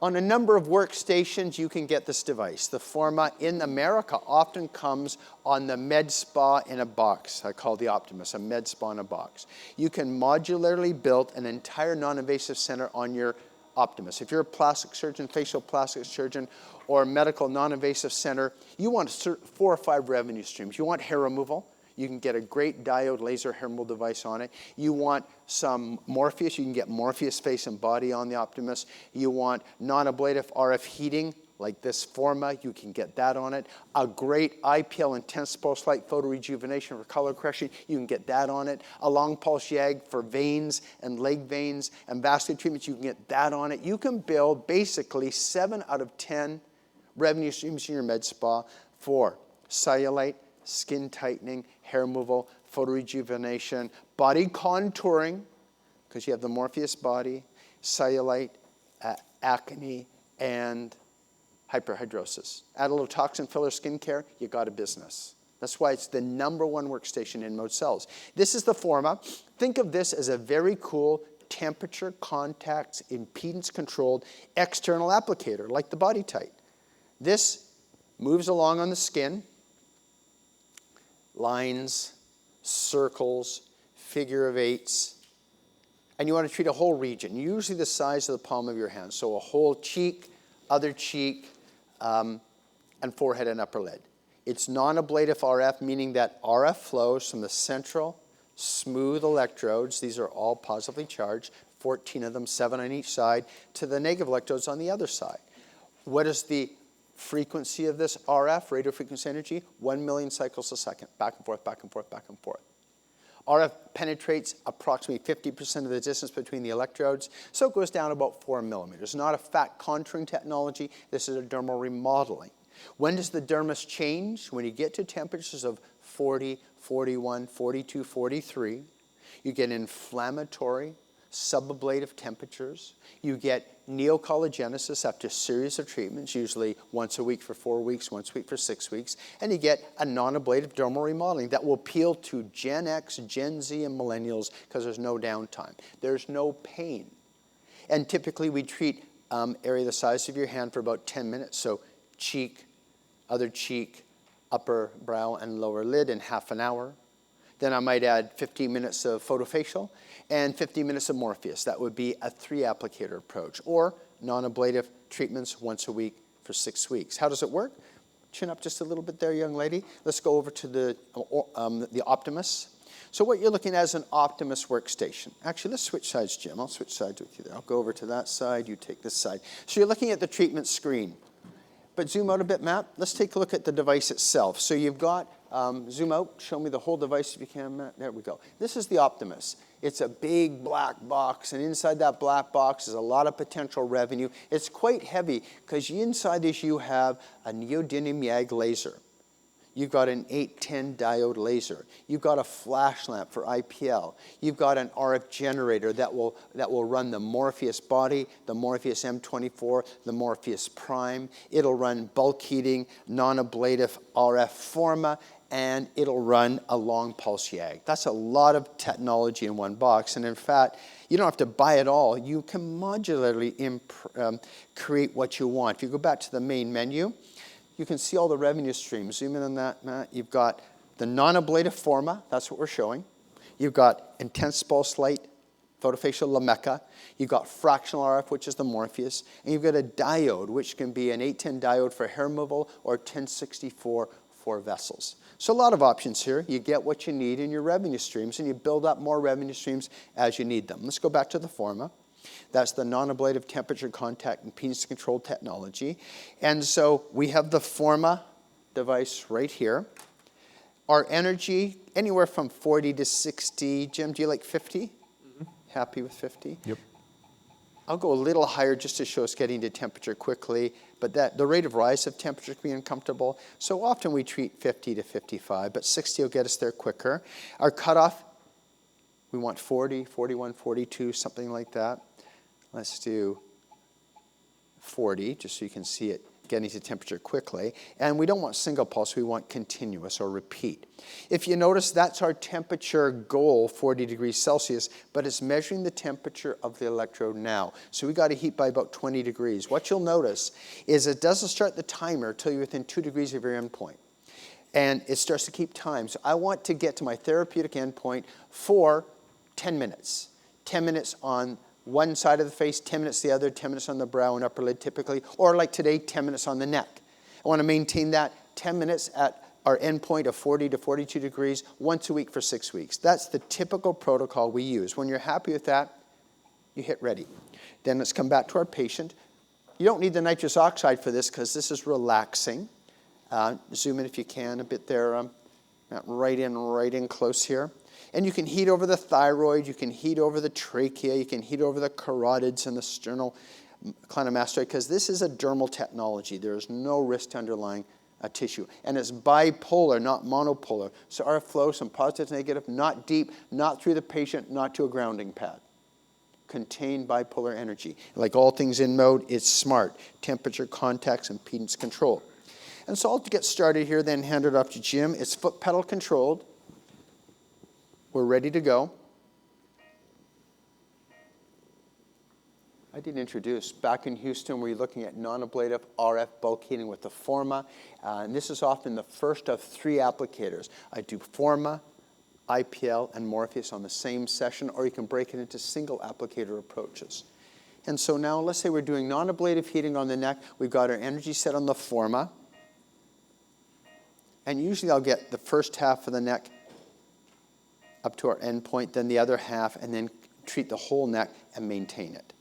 On a number of workstations, you can get this device. The Forma in America often comes on the med spa in a box. I call the Optimus, a med spa in a box. You can modularly build an entire non-invasive center on your Optimus. If you're a plastic surgeon, facial plastic surgeon, or a medical non-invasive center, you want 4 or 5 revenue streams. You want hair removal. You can get a great diode laser hair removal device on it. You want some Morpheus. You can get Morpheus face and body on the Optimus. You want non-ablative RF heating, like this Forma. You can get that on it. A great IPL intense pulse light photo rejuvenation for color correction. You can get that on it. A long pulse YAG for veins and leg veins and vascular treatments. You can get that on it. You can build basically 7 out of 10 revenue streams in your med spa for cellulite, skin tightening, hair removal, photo rejuvenation, body contouring, because you have the Morpheus body, cellulite, acne, and hyperhidrosis. Add a little toxin filler skincare, you got a business. That's why it's the #1 workstation InMode sells. This is the Forma. Think of this as a very cool temperature, contacts, impedance controlled external applicator, like the Body Tight. This moves along on the skin, lines, circles, figure of eights, and you want to treat a whole region, usually the size of the palm of your hand. So a whole cheek, other cheek, and forehead and upper lid. It's non-ablative RF, meaning that RF flows from the central smooth electrodes, these are all positively charged, 14 of them, 7 on each side, to the negative electrodes on the other side. What is the frequency of this RF, radio frequency energy? 1 million cycles a second, back and forth, back and forth, back and forth. RF penetrates approximately 50% of the distance between the electrodes, so it goes down about 4 millimeters. Not a fat contouring technology, this is a dermal remodeling. When does the dermis change? When you get to temperatures of 40, 41, 42, 43, you get inflammatory, subablative temperatures. You get neocollagenesis after a series of treatments, usually once a week for 4 weeks, once a week for 6 weeks, and you get a non-ablative dermal remodeling that will appeal to Gen X, Gen Z, and millennials because there's no downtime. There's no pain. And typically we treat area the size of your hand for about 10 minutes, so cheek, other cheek, upper brow, and lower lid in half an hour. Then I might add 15 minutes of photofacial and 15 minutes of Morpheus. That would be a 3-applicator approach, or non-ablative treatments once a week for 6 weeks. How does it work? Chin up just a little bit there, young lady. Let's go over to the Optimus. So what you're looking at is an Optimus workstation. Actually, let's switch sides, Jim. I'll switch sides with you there. I'll go over to that side, you take this side. So you're looking at the treatment screen. But zoom out a bit, Matt. Let's take a look at the device itself. So you've got, zoom out, show me the whole device if you can, Matt. There we go. This is the Optimus. It's a big black box, and inside that black box is a lot of potential revenue. It's quite heavy because inside this you have a neodymium YAG laser. You've got an 810 diode laser. You've got a flash lamp for IPL. You've got an RF generator that will run the Morpheus body, the Morpheus M24, the Morpheus Prime. It'll run bulk heating, non-ablative RF Forma, and it'll run a long pulse YAG. That's a lot of technology in one box, and in fact, you don't have to buy it all. You can modularly create what you want. If you go back to the main menu, you can see all the revenue streams. Zoom in on that, Matt. You've got the non-ablative Forma, that's what we're showing. You've got intense pulse light, photofacial Lamecca. You've got fractional RF, which is the Morpheus. And you've got a diode, which can be an 810 diode for hair removal or 1064 for vessels. So a lot of options here. You get what you need in your revenue streams, and you build up more revenue streams as you need them. Let's go back to the Forma. That's the non-ablative temperature contact and impedance control technology. And so we have the Forma device right here. Our energy, anywhere from 40 to 60. Jim, do you like 50? Mm-hmm. Happy with 50? Yep. I'll go a little higher just to show us getting to temperature quickly, but the rate of rise of temperature can be uncomfortable. So often we treat 50 to 55, but 60 will get us there quicker. Our cutoff, we want 40, 41, 42, something like that. Let's do 40, just so you can see it getting to temperature quickly. And we don't want single pulse, we want continuous or repeat. If you notice, that's our temperature goal, 40 degrees Celsius, but it's measuring the temperature of the electrode now. So we got to heat by about 20 degrees. What you'll notice is it doesn't start the timer till you're within 2 degrees of your endpoint. And it starts to keep time. So I want to get to my therapeutic endpoint for 10 minutes. 10 minutes on one side of the face, 10 minutes the other, 10 minutes on the brow and upper lid typically, or like today, 10 minutes on the neck. I want to maintain that 10 minutes at our endpoint of 40 to 42 degrees once a week for 6 weeks. That's the typical protocol we use. When you're happy with that, you hit ready. Then let's come back to our patient. You don't need the nitrous oxide for this because this is relaxing. Zoom in if you can a bit there, right in close here. And you can heat over the thyroid, you can heat over the trachea, you can heat over the carotids and the sternal clinomastoid, because this is a dermal technology. There is no risk to underlying tissue. And it's bipolar, not monopolar. So our flow, some positive, negative, not deep, not through the patient, not to a grounding pad. Contained bipolar energy. Like all things InMode, it's smart. Temperature, contacts, impedance control. And so I'll get started here, then hand it off to Jim. It's foot pedal controlled. We're ready to go. I didn't introduce. Back in Houston, we're looking at non-ablative RF bulk heating with the Forma. And this is often the first of 3 applicators. I do Forma, IPL, and Morpheus on the same session, or you can break it into single applicator approaches. And so now let's say we're doing non-ablative heating on the neck. We've got our energy set on the Forma. And usually I'll get the first half of the neck up to our end point, then the other half, and then treat the whole neck and maintain it.